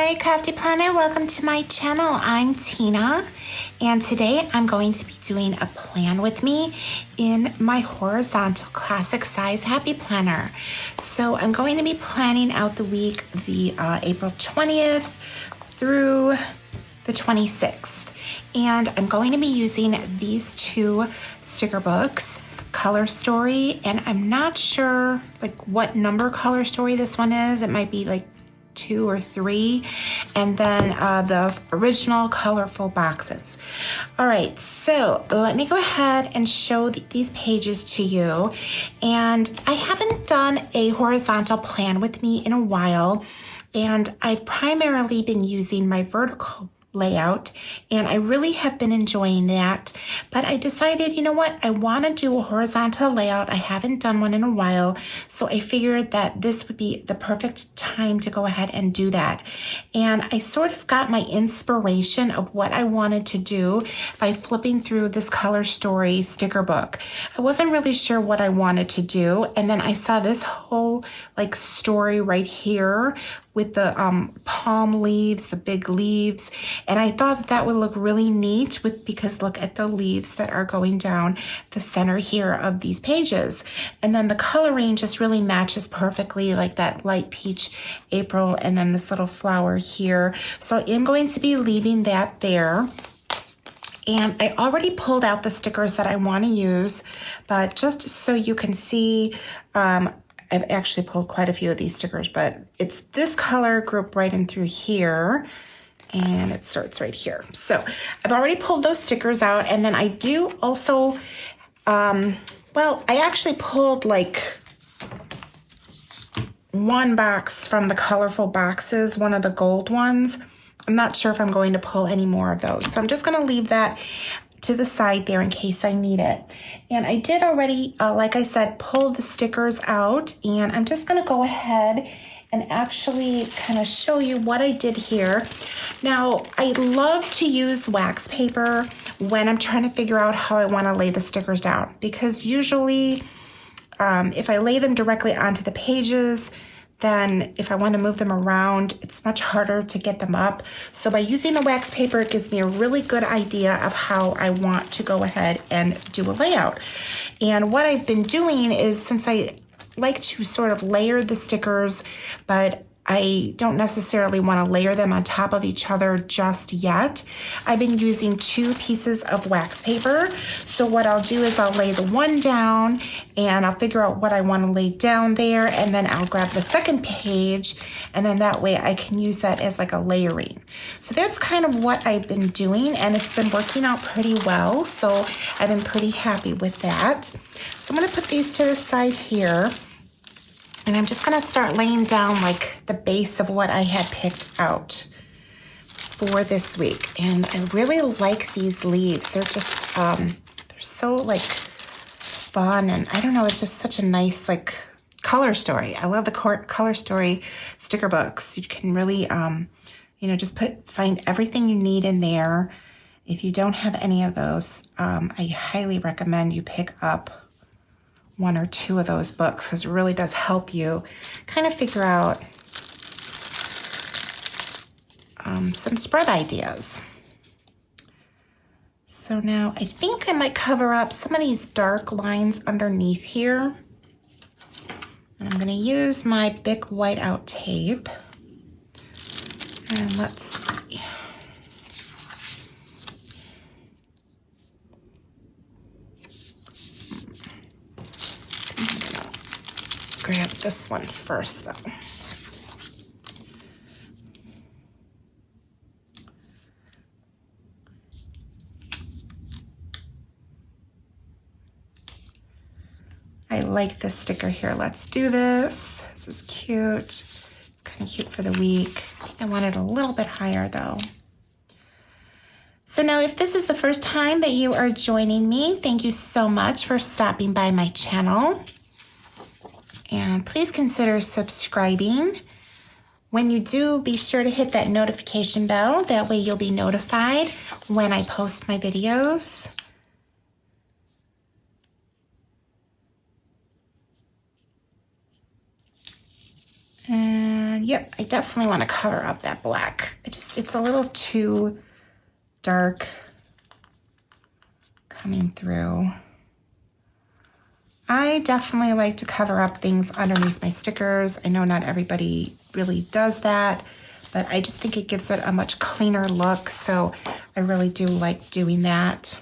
Hi Crafty Planner, welcome to my channel. I'm Tina and today I'm going to be doing a plan with me in my horizontal classic size happy planner. So I'm going to be planning out the week the April 20th through the 26th, and I'm going to be using these two sticker books, Color Story, and I'm not sure like what number Color Story this one is. It might be like 2 or 3, and then the original colorful boxes. All right, so let me go ahead and show these pages to you. And I haven't done a horizontal plan with me in a while, and I've primarily been using my vertical layout, and I really have been enjoying that. But I decided, you know what, I want to do a horizontal layout. I haven't done one in a while, so I figured that this would be the perfect time to go ahead and do that. And I sort of got my inspiration of what I wanted to do by flipping through this Color Story sticker book. I wasn't really sure what I wanted to do, and then I saw this whole like story right here with the palm leaves, the big leaves, and I thought that would look really neat because look at the leaves that are going down the center here of these pages. And then the coloring just really matches perfectly, like that light peach April and then this little flower here. So I am going to be leaving that there. And I already pulled out the stickers that I want to use, but just so you can see, I've actually pulled quite a few of these stickers, but it's this color group right in through here, and it starts right here. So I've already pulled those stickers out, and then I do also, well, I actually pulled like one box from the colorful boxes, one of the gold ones. I'm not sure if I'm going to pull any more of those, so I'm just going to leave that to the side there in case I need it. And I did already, like I said, pull the stickers out, and I'm just going to go ahead and actually kind of show you what I did here. Now, I love to use wax paper when I'm trying to figure out how I want to lay the stickers down, because usually if I lay them directly onto the pages, then if I want to move them around, it's much harder to get them up. So by using the wax paper, it gives me a really good idea of how I want to go ahead and do a layout. And what I've been doing is, since I like to sort of layer the stickers, but I don't necessarily want to layer them on top of each other just yet, I've been using 2 pieces of wax paper. So what I'll do is I'll lay the one down, and I'll figure out what I want to lay down there, and then I'll grab the second page, and then that way I can use that as like a layering. So that's kind of what I've been doing, and it's been working out pretty well. So I've been pretty happy with that. So I'm going to put these to the side here. And I'm just gonna start laying down like the base of what I had picked out for this week. And I really like these leaves. They're just, they're so like fun, and I don't know, it's just such a nice like color story. I love the Color Story sticker books. You can really, you know, just find everything you need in there. If you don't have any of those, I highly recommend you pick up 1 or 2 of those books, because it really does help you kind of figure out some spread ideas. So now I think I might cover up some of these dark lines underneath here. And I'm going to use my Bic whiteout tape. And let's see. Grab this one first though. I like this sticker here. Let's do this. This is cute. It's kind of cute for the week. I want it a little bit higher though. So now if this is the first time that you are joining me, thank you so much for stopping by my channel. And please consider subscribing. When you do, be sure to hit that notification bell. That way you'll be notified when I post my videos. And And yep, I definitely want to cover up that black. It's a little too dark coming through. I definitely like to cover up things underneath my stickers. I know not everybody really does that, but I just think it gives it a much cleaner look, so I really do like doing that.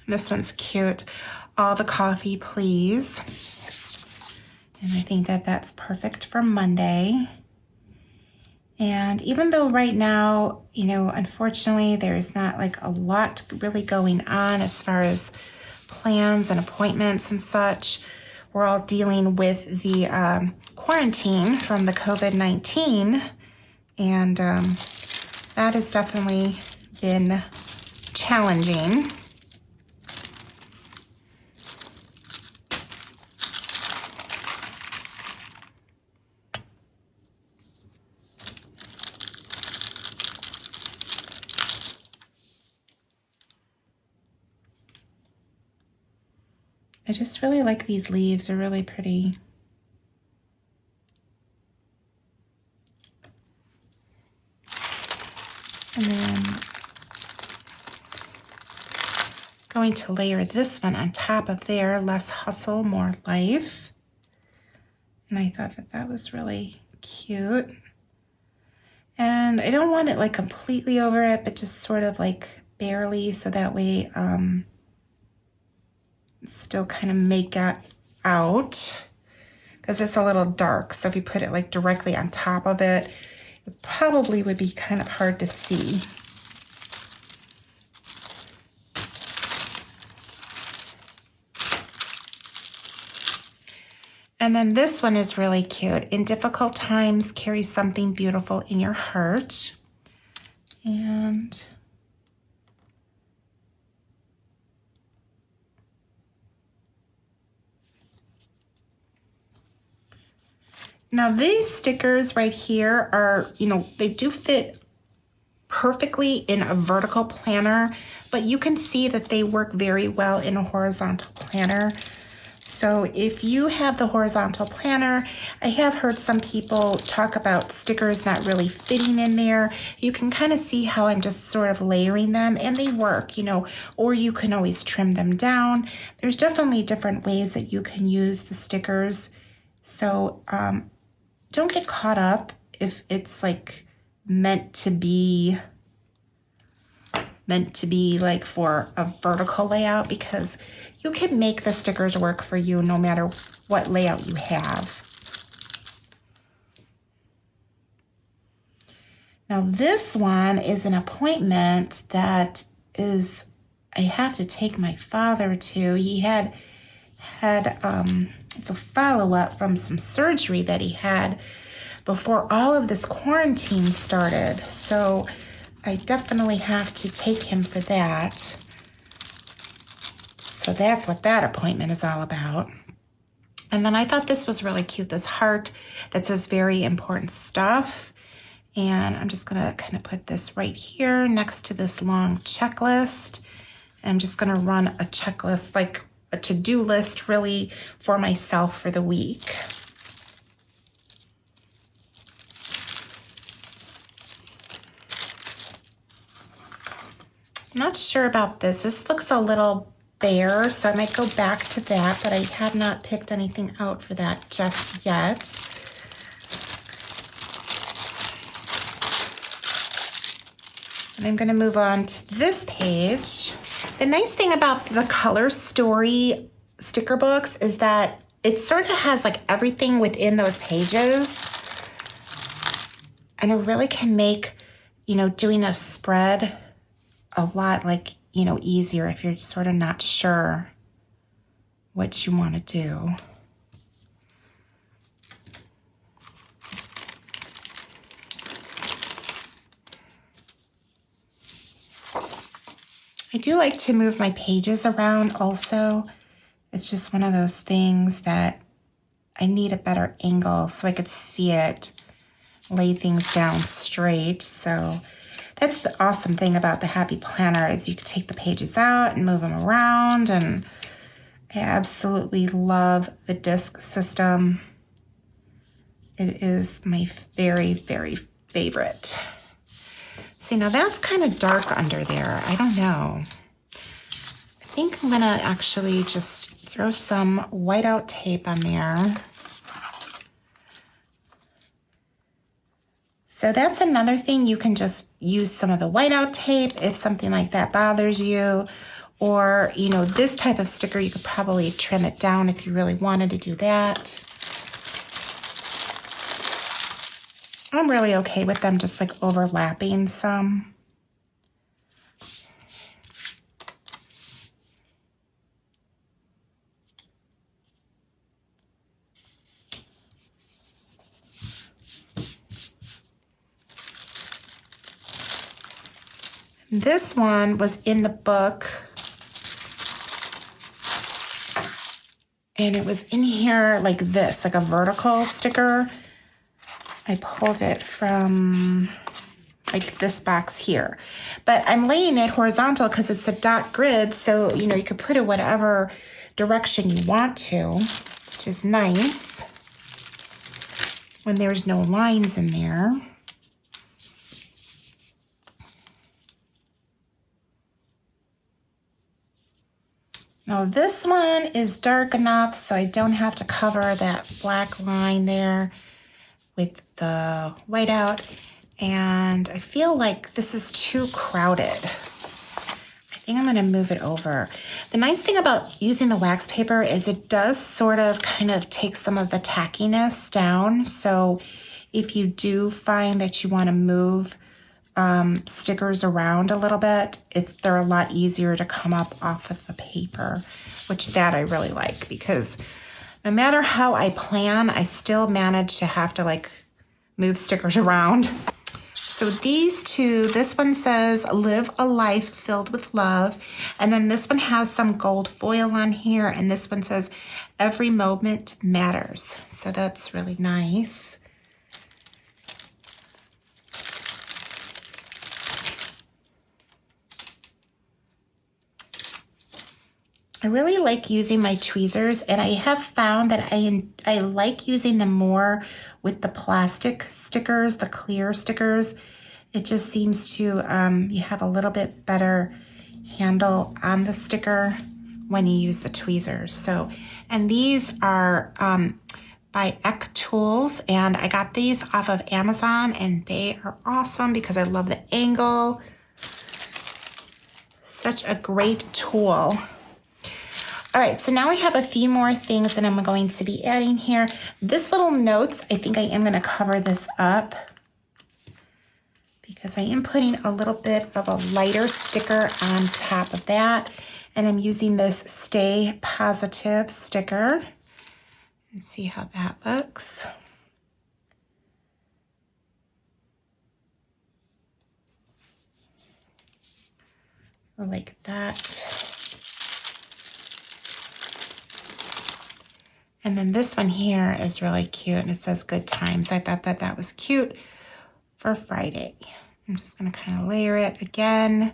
This one's cute. All the coffee, please. And I think that that's perfect for Monday. And even though right now, you know, unfortunately, there's not like a lot really going on as far as plans and appointments and such, we're all dealing with the quarantine from the COVID-19. And that has definitely been challenging. I just really like these leaves. They're really pretty. And then going to layer this one on top of there. Less hustle, more life. And I thought that that was really cute. And I don't want it like completely over it, but just sort of like barely, so that way still kind of make it out, because it's a little dark. So if you put it like directly on top of it, it probably would be kind of hard to see. And then this one is really cute. In difficult times, carry something beautiful in your heart. And now these stickers right here are, you know, they do fit perfectly in a vertical planner, but you can see that they work very well in a horizontal planner. So if you have the horizontal planner, I have heard some people talk about stickers not really fitting in there. You can kind of see how I'm just sort of layering them, and they work, you know, or you can always trim them down. There's definitely different ways that you can use the stickers. So don't get caught up if it's like meant to be like for a vertical layout, because you can make the stickers work for you no matter what layout you have. Now this one is an appointment that is, I have to take my father to. He had it's a follow-up from some surgery that he had before all of this quarantine started. So I definitely have to take him for that. So that's what that appointment is all about. And then I thought this was really cute, this heart that says very important stuff. And I'm just gonna kind of put this right here next to this long checklist. And I'm just gonna run a checklist, like a to-do list really for myself for the week. I'm not sure about this. This looks a little bare, so I might go back to that, but I have not picked anything out for that just yet. And I'm gonna move on to this page. The nice thing about the Color Story sticker books is that it sort of has like everything within those pages. And it really can make, you know, doing a spread a lot like, you know, easier if you're sort of not sure what you want to do. I do like to move my pages around also. It's just one of those things that I need a better angle so I could see it, lay things down straight. So That's the awesome thing about the Happy Planner is you can take the pages out and move them around, and I absolutely love the disc system. It is my very, very favorite. See, now that's kind of dark under there. I don't know. I think I'm gonna actually just throw some whiteout tape on there. So that's another thing. You can just use some of the whiteout tape if something like that bothers you. Or, you know, this type of sticker, you could probably trim it down if you really wanted to do that. I'm really okay with them just like overlapping some. This one was in the book, and it was in here like this, like a vertical sticker. I pulled it from like this box here, but I'm laying it horizontal because it's a dot grid, so you know you could put it whatever direction you want to, which is nice when there's no lines in there. Now this one is dark enough so I don't have to cover that black line there with the whiteout, and I feel like this is too crowded. I think I'm gonna move it over. The nice thing about using the wax paper is it does sort of kind of take some of the tackiness down, so if you do find that you wanna move stickers around a little bit, they're a lot easier to come up off of the paper, which that I really like, because no matter how I plan, I still manage to have to like move stickers around. So these two, this one says live a life filled with love, and then this one has some gold foil on here, and this one says every moment matters. So that's really nice. I really like using my tweezers, and I have found that I like using them more with the plastic stickers, the clear stickers. It just seems to, you have a little bit better handle on the sticker when you use the tweezers. So, and these are by Eck Tools, and I got these off of Amazon, and they are awesome because I love the angle. Such a great tool. All right, so now I have a few more things that I'm going to be adding here. This little notes, I think I am gonna cover this up because I am putting a little bit of a lighter sticker on top of that. And I'm using this Stay Positive sticker. And see how that looks. Like that. And then this one here is really cute, and it says good times. I thought that that was cute for Friday. I'm just gonna kind of layer it again,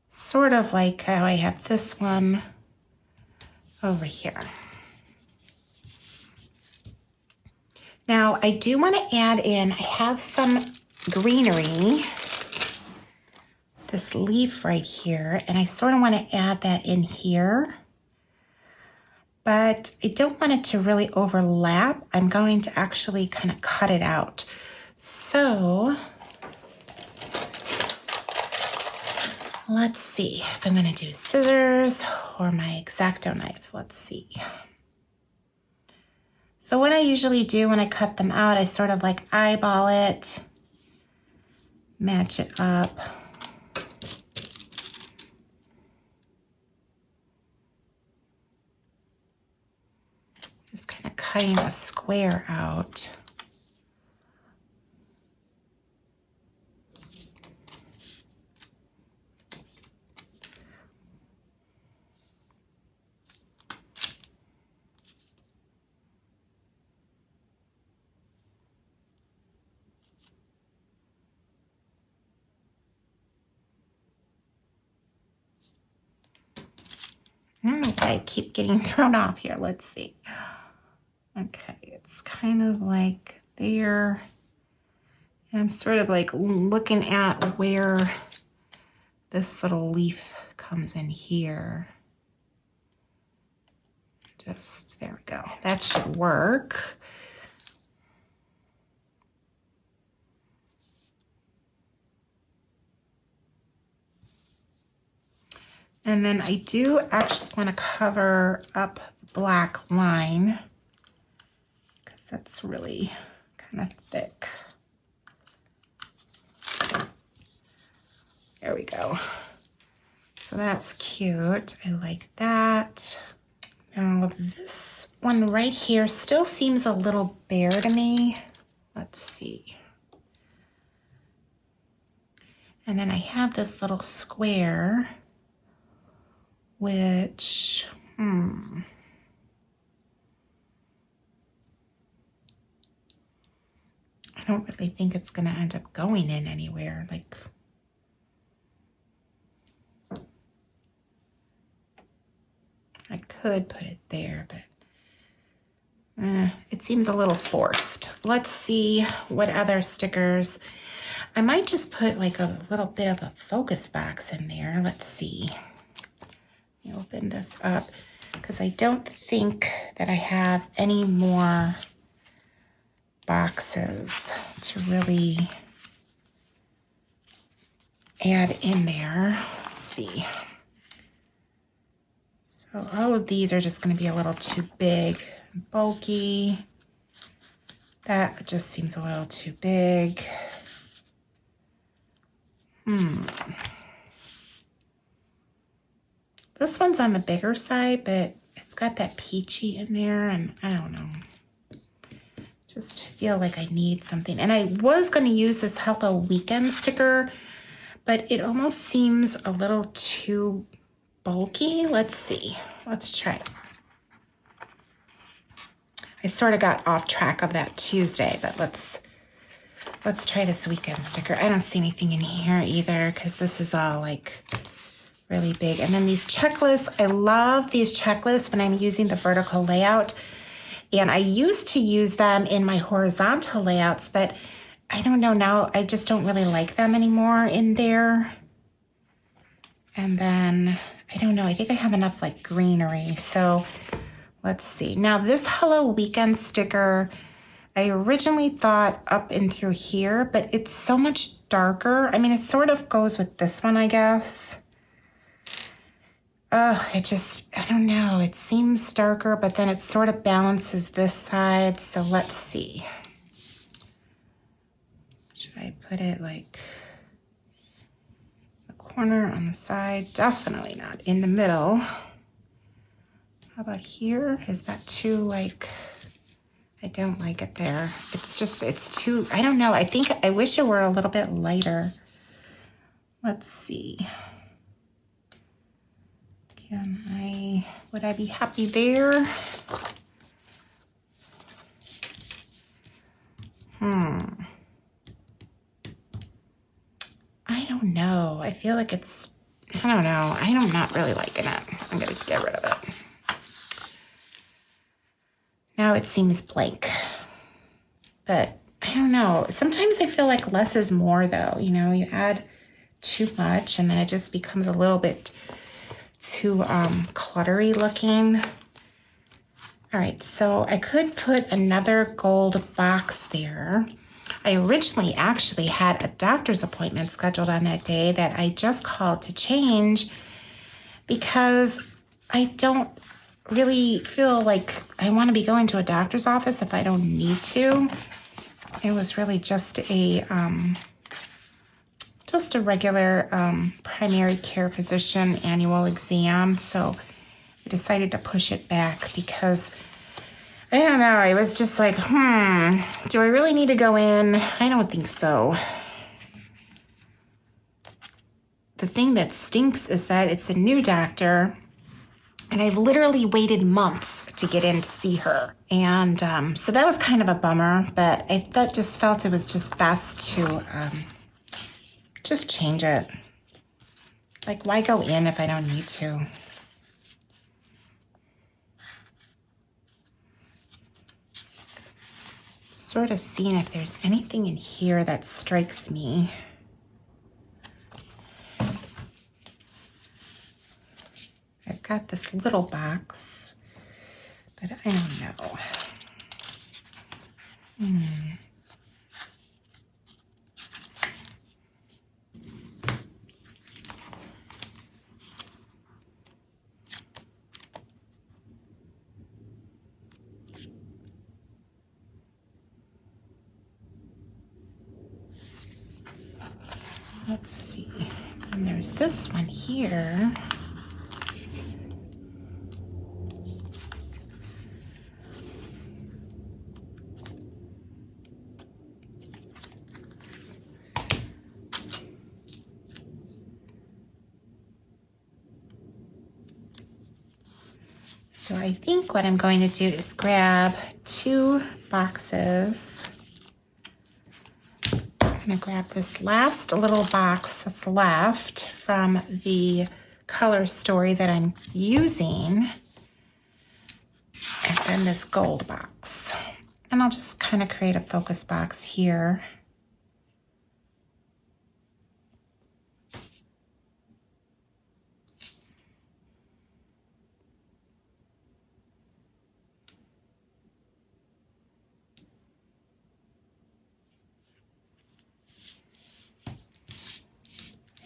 sort of like how I have this one over here. Now I do wanna add in, I have some greenery, this leaf right here, and I sort of wanna add that in here. But I don't want it to really overlap. I'm going to actually kind of cut it out. So let's see if I'm gonna do scissors or my X-Acto knife. Let's see. So what I usually do when I cut them out, I sort of like eyeball it, match it up. Cutting a square out. don't know why I keep getting thrown off here. Let's see. Okay, it's kind of like there. And I'm sort of like looking at where this little leaf comes in here. Just, there we go. That should work. And then I do actually want to cover up the black line because that's really kind of thick. There we go. So that's cute. I like that. Now this one right here still seems a little bare to me. Let's see. And then I have this little square, which, I don't really think it's gonna end up going in anywhere. Like, I could put it there, but it seems a little forced. Let's see what other stickers. I might just put like a little bit of a focus box in there. Let's see. Let me open this up because I don't think that I have any more boxes to really add in there. Let's see. So all of these are just going to be a little too big and bulky. That just seems a little too big. This one's on the bigger side, but it's got that peachy in there, and I don't know. Just feel like I need something. And I was going to use this Hello Weekend sticker, but it almost seems a little too bulky. Let's see. Let's try it. I sort of got off track of that Tuesday, but let's try this weekend sticker. I don't see anything in here either because this is all like really big. And then these checklists, I love these checklists when I'm using the vertical layout. And I used to use them in my horizontal layouts, but I don't know now, I just don't really like them anymore in there. And then, I don't know, I think I have enough like greenery. So let's see. Now this Hello Weekend sticker, I originally thought up and through here, but it's so much darker. I mean, it sort of goes with this one, I guess. I don't know. It seems darker, but then it sort of balances this side. So let's see. Should I put it like the corner on the side? Definitely not in the middle. How about here? Is that too like, I don't like it there. It's too, I don't know. I wish it were a little bit lighter. Let's see. Would I be happy there? I don't know. I feel like it's, I don't know. I'm not really liking it. I'm going to get rid of it. Now it seems blank, but I don't know. Sometimes I feel like less is more though. You know, you add too much and then it just becomes a little bit too cluttery looking. All right, so I could put another gold box there. I originally actually had a doctor's appointment scheduled on that day that I just called to change because I don't really feel like I want to be going to a doctor's office if I don't need to. It was really just a regular primary care physician annual exam. So I decided to push it back because I don't know. I was just like, do I really need to go in? I don't think so. The thing that stinks is that it's a new doctor and I've literally waited months to get in to see her. And so that was kind of a bummer, but I just felt it was just best to just change it. Like, why go in if I don't need to? sort of seeing if there's anything in here that strikes me. I've got this little box, but I don't know. Let's see. And there's this one here. So I think what I'm going to do is grab 2 boxes. I'm going to grab this last little box that's left from the color story that I'm using, and then this gold box. And I'll just kind of create a focus box here.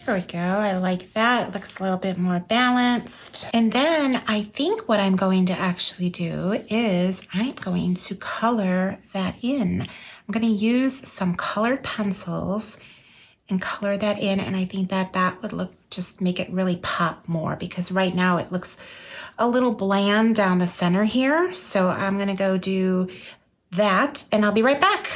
There we go, I like that. It looks a little bit more balanced. And then I think what I'm going to actually do is I'm going to color that in. I'm going to use some colored pencils and color that in, and I think that that would just make it really pop more, because right now it looks a little bland down the center here. So I'm going to go do that, and I'll be right back.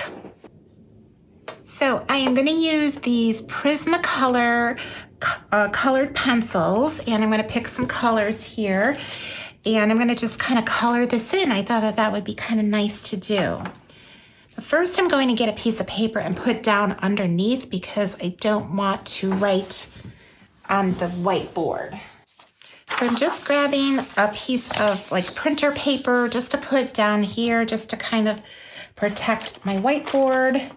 So I am going to use these Prismacolor colored pencils, and I'm going to pick some colors here, and I'm going to just kind of color this in. I thought that that would be kind of nice to do. But first I'm going to get a piece of paper and put down underneath, because I don't want to write on the whiteboard. So I'm just grabbing a piece of like printer paper just to put down here, just to kind of protect my whiteboard.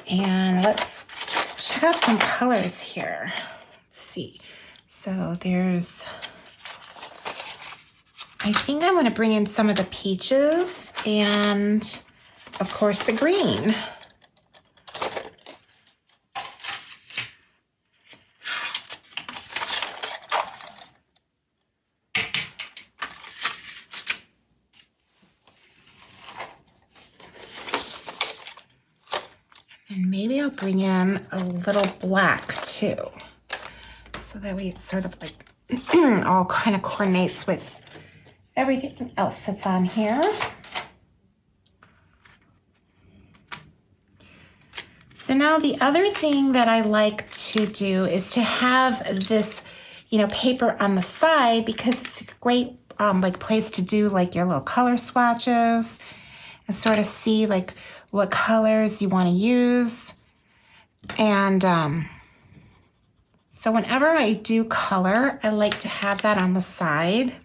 And let's check out some colors here. Let's see. So there's, I think I'm going to bring in some of the peaches and, of course, the green. And maybe I'll bring in a little black too, so that way it sort of like all kind of coordinates with everything else that's on here. So now the other thing that I like to do is to have this, paper on the side, because it's a great like place to do like your little color swatches and sort of see like what colors you want to use. And so whenever I do color, I like to have that on the side.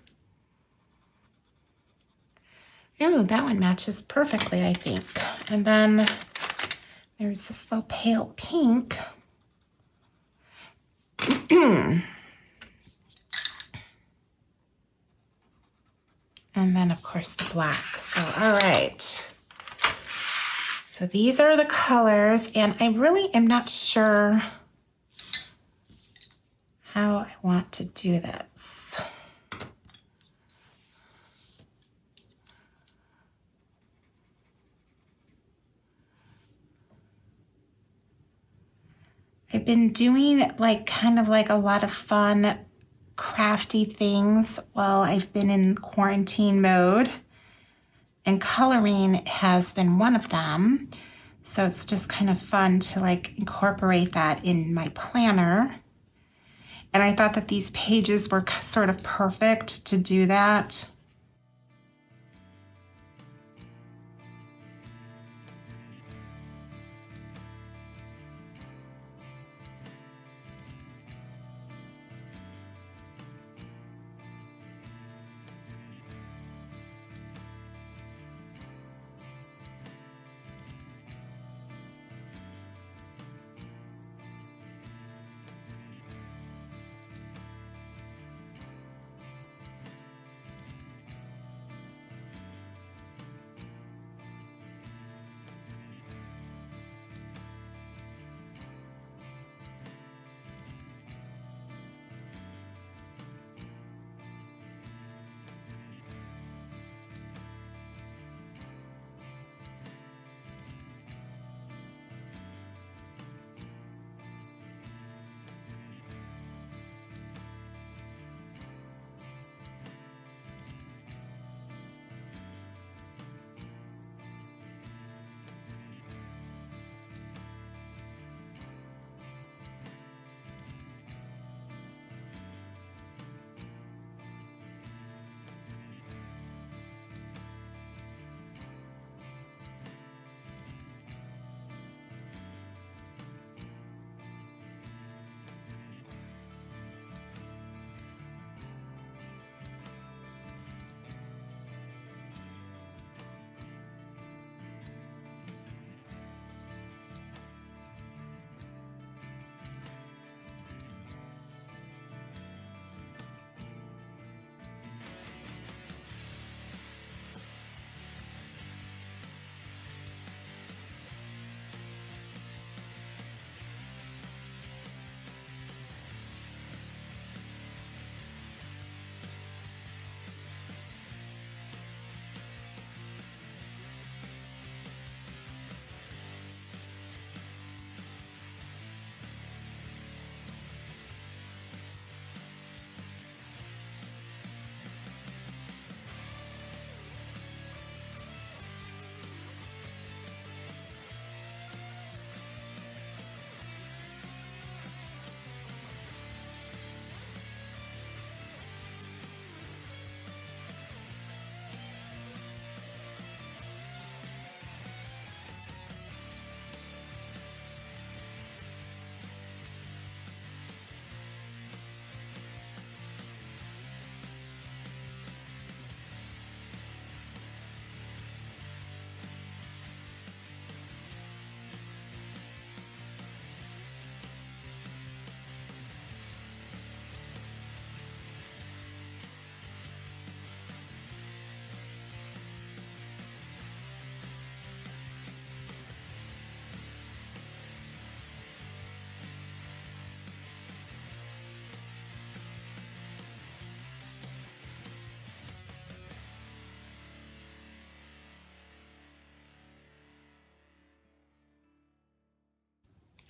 Ooh, that one matches perfectly, I think. And then there's this little pale pink. And then, of course, the black. So, all right. So these are the colors, and I really am not sure how I want to do this. I've been doing kind of like a lot of fun, crafty things while I've been in quarantine mode. And coloring has been one of them. So it's just kind of fun to incorporate that in my planner. And I thought that these pages were sort of perfect to do that.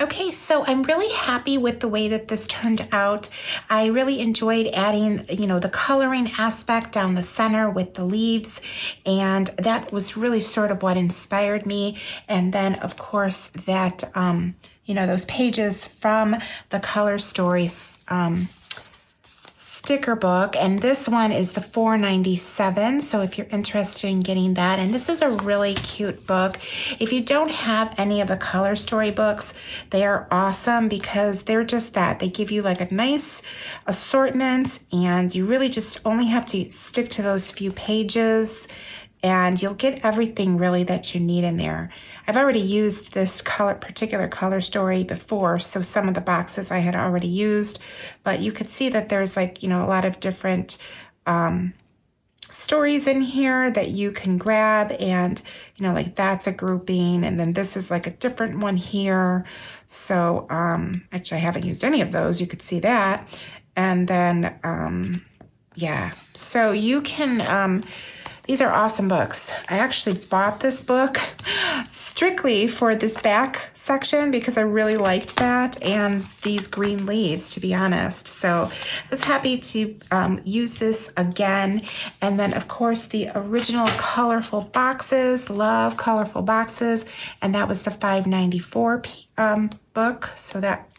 Okay, so I'm really happy with the way that this turned out. I really enjoyed adding, the coloring aspect down the center with the leaves, and that was really sort of what inspired me. And then, of course, that, those pages from the Color Stories sticker book, and this one is the $4.97, so if you're interested in getting that, and this is a really cute book. If you don't have any of the Color Story books, they are awesome because they're just that. They give you like a nice assortment, and you really just only have to stick to those few pages, and you'll get everything really that you need in there. I've already used this particular color story before, so some of the boxes I had already used, but you could see that there's a lot of different stories in here that you can grab, and that's a grouping, and then this is like a different one here. So actually I haven't used any of those, you could see that. And then yeah, so you can these are awesome books. I actually bought this book strictly for this back section because I really liked that and these green leaves, to be honest. So I was happy to use this again. And then, of course, the original colorful boxes, love colorful boxes. And that was the $5.94 book. So that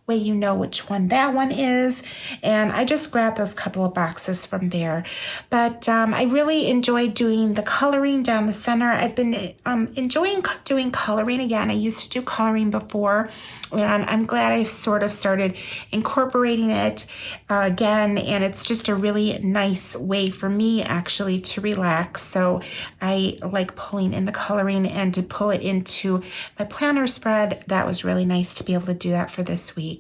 way you know which one that one is. And I just grabbed those couple of boxes from there. But I really enjoyed doing the coloring down the center. I've been enjoying doing coloring again. I used to do coloring before, and I'm glad I sort of started incorporating it again. And it's just a really nice way for me actually to relax. So I like pulling in the coloring, and to pull it into my planner spread, that was really nice to be able to do that for this week.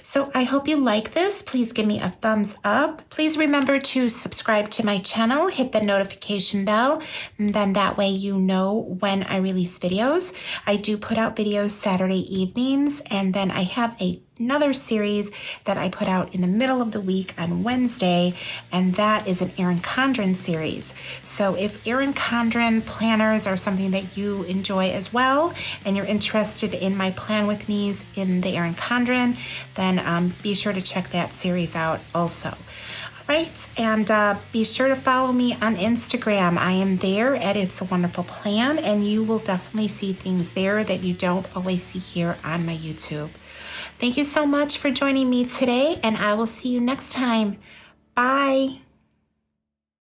So I hope you like this. Please give me a thumbs up. Please remember to subscribe to my channel, hit the notification bell, and then that way you know when I release videos. I do put out videos Saturday evenings, and then I have another series that I put out in the middle of the week on Wednesday, and that is an ERIN CONDREN series. So if ERIN CONDREN planners are something that you enjoy as well, and you're interested in my plan with me's in the ERIN CONDREN, then be sure to check that series out also. Right, and be sure to follow me on Instagram. I am there at It's a Wonderful Plan, and you will definitely see things there that you don't always see here on my YouTube. Thank you so much for joining me today, and I will see you next time. Bye.